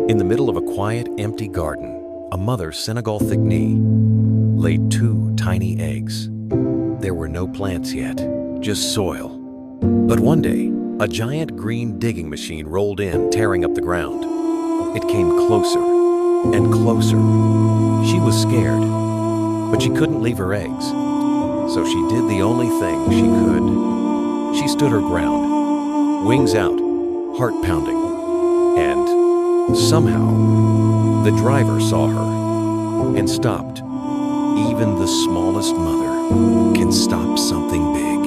In the middle of a quiet, empty garden, a mother Senegal Thick-knee laid 2 tiny eggs. There were no plants yet, just soil. But one day, a giant green digging machine rolled in, tearing up the ground. It came closer and closer. She was scared, but she couldn't leave her eggs. So she did the only thing she could. She stood her ground, wings out, heart pounding, and somehow the driver saw her and stopped. Even the smallest mother can stop something big.